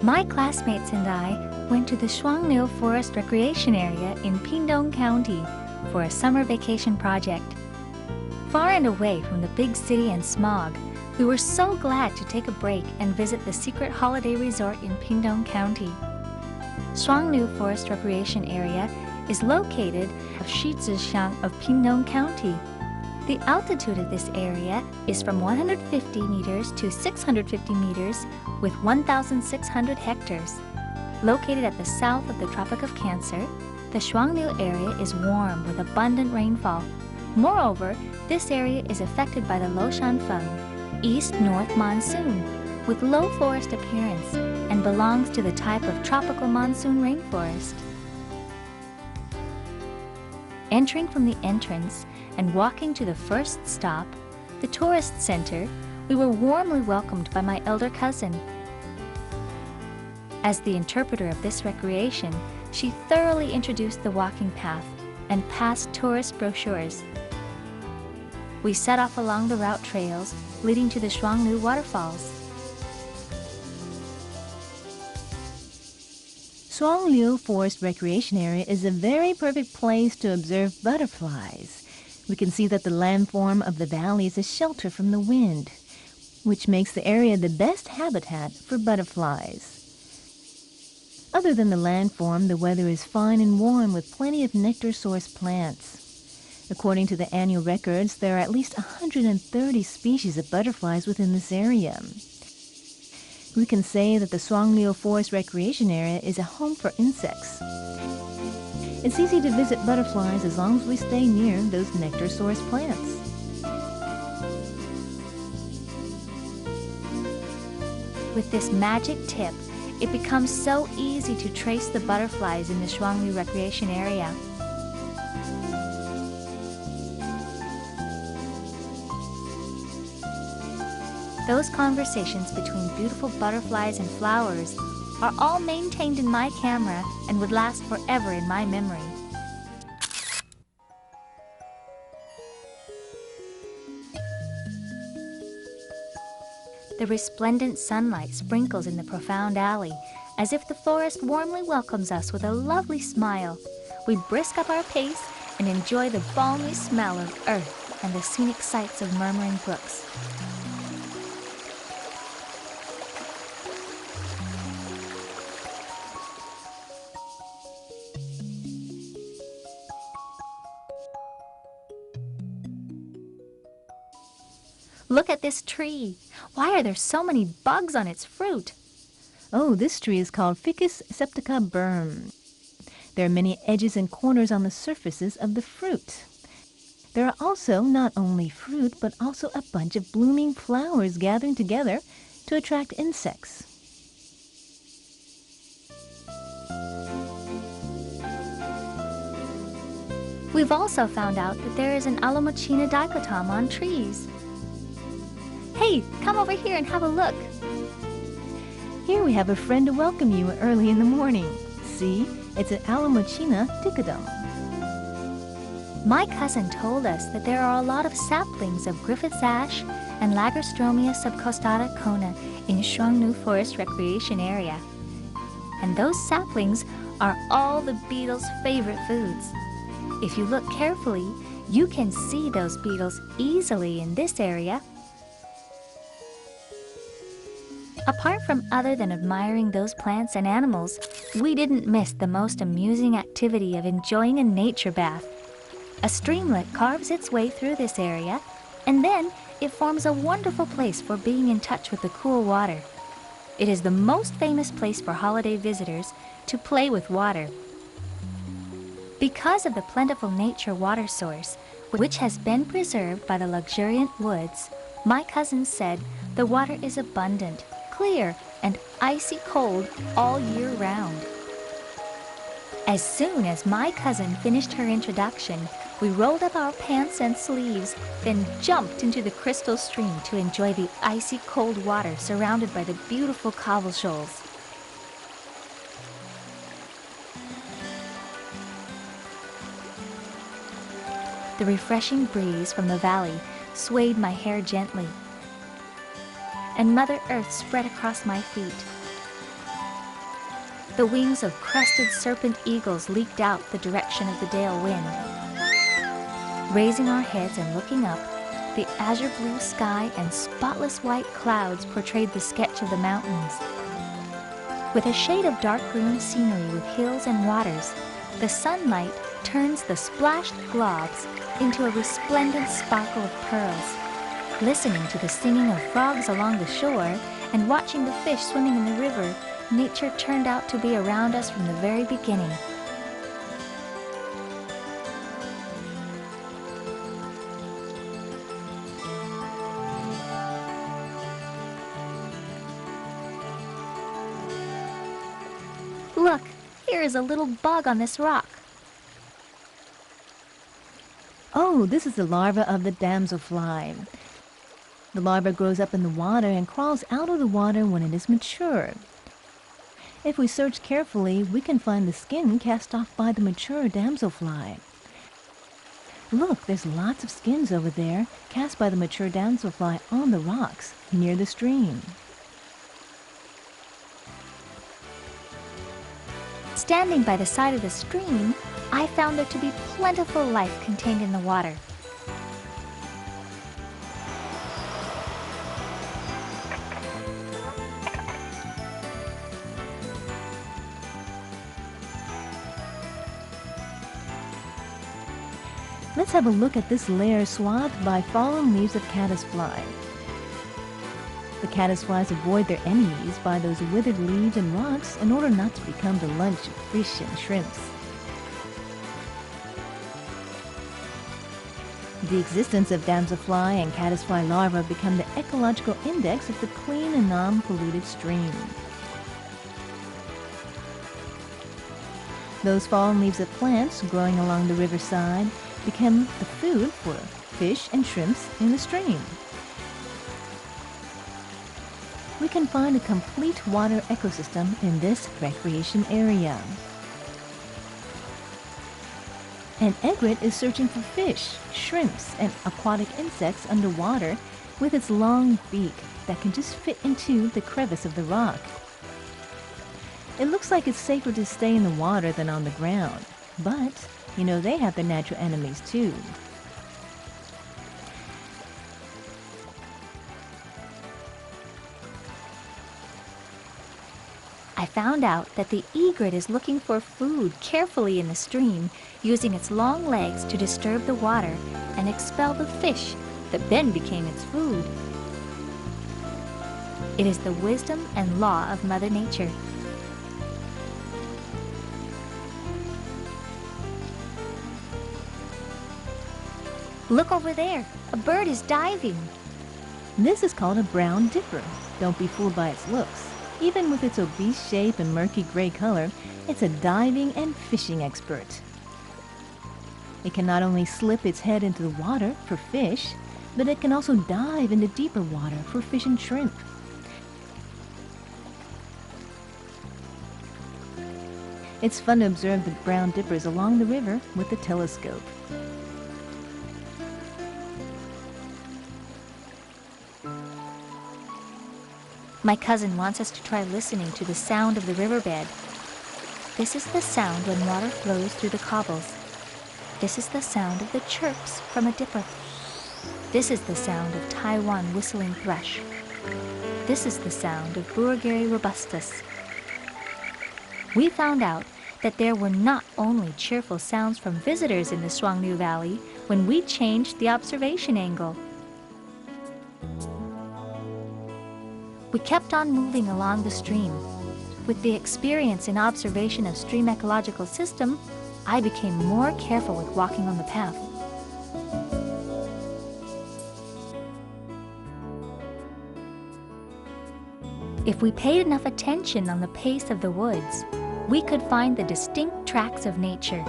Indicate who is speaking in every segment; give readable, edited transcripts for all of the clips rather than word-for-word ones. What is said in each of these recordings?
Speaker 1: My classmates and I went to the双流Forest Recreation Area in屏东County for a summer vacation project. Far and away from the big city and smog, we were so glad to take a break and visit the secret holiday resort in屏东County.双流Forest Recreation Area is located in狮子乡of屏东County. The altitude of this area is from 150 meters to 650 meters with 1,600 hectares. Located at the south of the Tropic of Cancer, the双流area is warm with abundant rainfall. Moreover, this area is affected by the Losanfeng, east-north monsoon, with low forest appearance and belongs to the type of tropical monsoon rainforest. Entering from the entrance and walking to the first stop, the tourist center, we were warmly welcomed by my elder cousin. As the interpreter of this recreation, she thoroughly introduced the walking path and passed tourist brochures. We set off along the route trails leading to the双流waterfalls.
Speaker 2: 双流Forest Recreation Area is a very perfect place to observe butterflies. We can see that the landform of the valley is a shelter from the wind, which makes the area the best habitat for butterflies. Other than the landform, the weather is fine and warm with plenty of nectar source plants. According to the annual records, there are at least 130 species of butterflies within this area. We can say that the双流Forest Recreation Area is a home for insects. It's easy to visit butterflies as long as we stay near those nectar source plants.
Speaker 1: With this magic tip, it becomes so easy to trace the butterflies in the双流Recreation Area. Those conversations between beautiful butterflies and flowers are all maintained in my camera and would last forever in my memory. The resplendent sunlight sprinkles in the profound alley, as if the forest warmly welcomes us with a lovely smile. We brisk up our pace and enjoy the balmy smell of earth and the scenic sights of murmuring brooks. Look at this tree. Why are there so many bugs on its fruit?
Speaker 2: Oh, this tree is called Ficus septica berm. There are many edges and corners on the surfaces of the fruit. There are also not only fruit, but also a bunch of blooming flowers gathering together to attract insects.
Speaker 1: We've also found out that there is an Alomochina dichotom on trees. Hey, come over here and have a look.
Speaker 2: Here we have a friend to welcome you early in the morning. See, it's an Alomochina dichotom.
Speaker 1: My cousin told us that there are a lot of saplings of Griffith's ash and Lagerstromia subcostata cona in双流Forest Recreation Area. And those saplings are all the beetles' favorite foods. If you look carefully, you can see those beetles easily in this area. Apart from other than admiring those plants and animals, we didn't miss the most amusing activity of enjoying a nature bath. A streamlet carves its way through this area, and then it forms a wonderful place for being in touch with the cool water. It is the most famous place for holiday visitors to play with water. Because of the plentiful nature water source, which has been preserved by the luxuriant woods, my cousin said the water is abundant, clear, and icy cold all year round. As soon as my cousin finished her introduction, we rolled up our pants and sleeves, then jumped into the crystal stream to enjoy the icy cold water surrounded by the beautiful cobble shoals. The refreshing breeze from the valley swayed my hair gently, and Mother Earth spread across my feet. The wings of crested serpent eagles leaked out the direction of the Dale wind. Raising our heads and looking up, the azure blue sky and spotless white clouds portrayed the sketch of the mountains. With a shade of dark green scenery with hills and waters, the sunlight turns the splashed globs into a resplendent sparkle of pearls. Listening to the singing of frogs along the shore and watching the fish swimming in the river, nature turned out to be around us from the very beginning. Look, here is a little bug on this rock.
Speaker 2: Oh, this is the larva of the damselfly. The larva grows up in the water and crawls out of the water when it is mature. If we search carefully, we can find the skin cast off by the mature damselfly. Look, there's lots of skins over there, cast by the mature damselfly on the rocks near the stream.
Speaker 1: Standing by the side of the stream, I found there to be plentiful life contained in the water.
Speaker 2: Let's have a look at this layer swathed by fallen leaves of caddisfly. The caddisflies avoid their enemies by those withered leaves and rocks in order not to become the lunch of fish and shrimps. The existence of damselfly and caddisfly larvae become the ecological index of the clean and non-polluted stream. Those fallen leaves of plants growing along the riverside become the food for fish and shrimps in the stream. We can find a complete water ecosystem in this recreation area. An egret is searching for fish, shrimps, and aquatic insects underwater with its long beak that can just fit into the crevice of the rock. It looks like it's safer to stay in the water than on the ground, but, you know, they have their natural enemies too.
Speaker 1: I found out that the egret is looking for food carefully in the stream, using its long legs to disturb the water and expel the fish that then became its food. It is the wisdom and law of Mother Nature. Look over there, a bird is diving.
Speaker 2: This is called a brown dipper. Don't be fooled by its looks. Even with its obese shape and murky gray color, it's a diving and fishing expert. It can not only slip its head into the water for fish, but it can also dive into deeper water for fish and shrimp. It's fun to observe the brown dippers along the river with the telescope.
Speaker 1: My cousin wants us to try listening to the sound of the riverbed. This is the sound when water flows through the cobbles. This is the sound of the chirps from a dipper. This is the sound of Taiwan whistling thrush. This is the sound of Burgeri robustus. We found out that there were not only cheerful sounds from visitors in the Shuangnu Valley when we changed the observation angle. We kept on moving along the stream. With the experience in observation of stream ecological system, I became more careful with walking on the path. If we paid enough attention on the pace of the woods, we could find the distinct tracks of nature.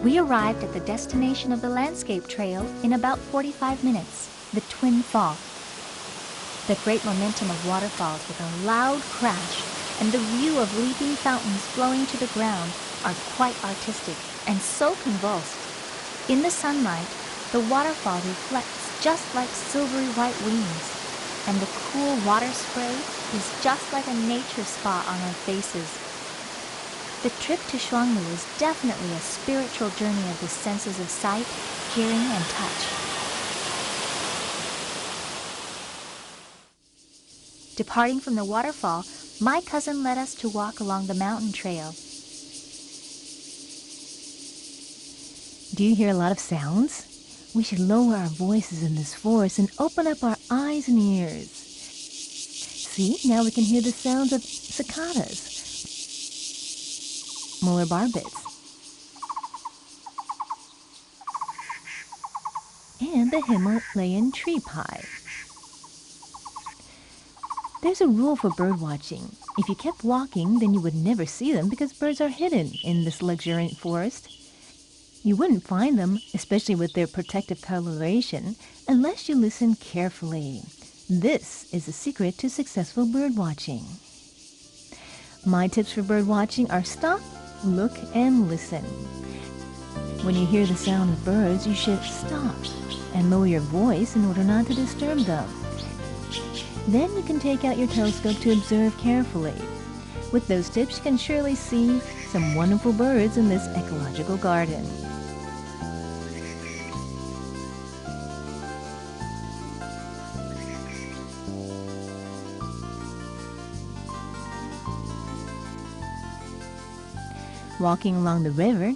Speaker 1: We arrived at the destination of the landscape trail in about 45 minutes. the Twin Fall. The great momentum of waterfalls with a loud crash and the view of leaping fountains flowing to the ground are quite artistic and so convulsed. In the sunlight, the waterfall reflects just like silvery white wings, and the cool water spray is just like a nature spa on our faces. The trip to Shuanglu is definitely a spiritual journey of the senses of sight, hearing, and touch. Departing from the waterfall, my cousin led us to walk along the mountain trail.
Speaker 2: Do you hear a lot of sounds? We should lower our voices in this forest and open up our eyes and ears. See, now we can hear the sounds of cicadas, molar barbets, and the Himalayan tree pie. There's a rule for bird watching. If you kept walking, then you would never see them because birds are hidden in this luxuriant forest. You wouldn't find them, especially with their protective coloration, unless you listen carefully. This is the secret to successful bird watching. My tips for bird watching are stop, look, and listen. When you hear the sound of birds, you should stop and lower your voice in order not to disturb them. Then you can take out your telescope to observe carefully. With those tips, you can surely see some wonderful birds in this ecological garden. Walking along the river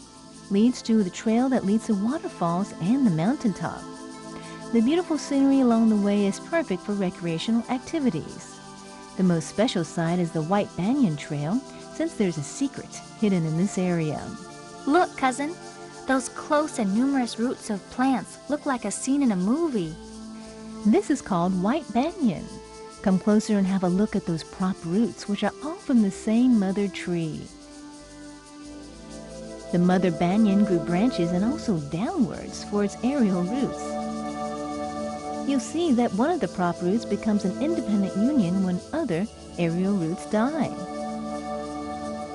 Speaker 2: leads to the trail that leads to waterfalls and the mountaintop. The beautiful scenery along the way is perfect for recreational activities. The most special side is the White Banyan Trail, since there's a secret hidden in this area.
Speaker 1: Look, cousin, those close and numerous roots of plants look like a scene in a movie.
Speaker 2: This is called White Banyan. Come closer and have a look at those prop roots, which are all from the same mother tree. The mother banyan grew branches and also downwards for its aerial roots. You'll see that one of the prop roots becomes an independent union when other aerial roots die.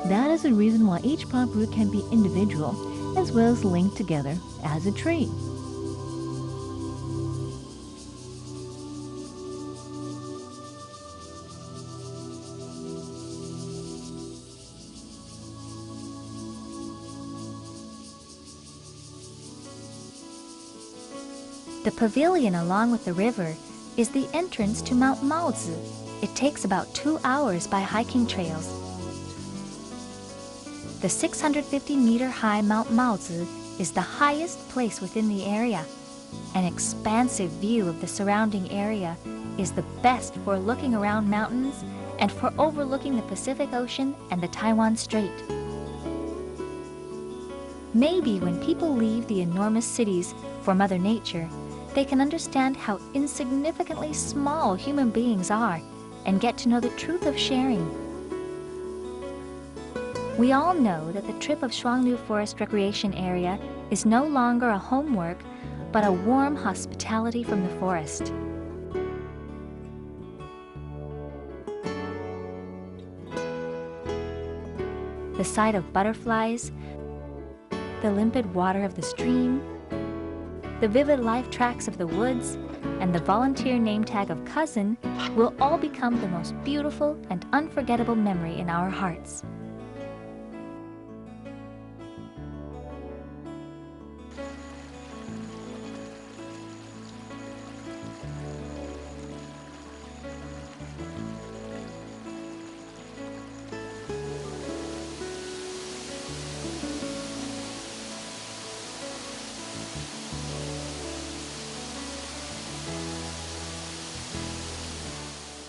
Speaker 2: That is the reason why each prop root can be individual as well as linked together as a tree.
Speaker 1: The pavilion along with the river is the entrance to Mount Maozi. It takes about 2 hours by hiking trails. The 650-meter-high Mount Maozi is the highest place within the area. An expansive view of the surrounding area is the best for looking around mountains and for overlooking the Pacific Ocean and the Taiwan Strait. Maybe when people leave the enormous cities for Mother Nature, they can understand how insignificantly small human beings are and get to know the truth of sharing. We all know that the trip of Shuanglu Forest Recreation Area is no longer a homework, but a warm hospitality from the forest. The sight of butterflies, the limpid water of the stream, the vivid life tracks of the woods, and the volunteer name tag of cousin will all become the most beautiful and unforgettable memory in our hearts.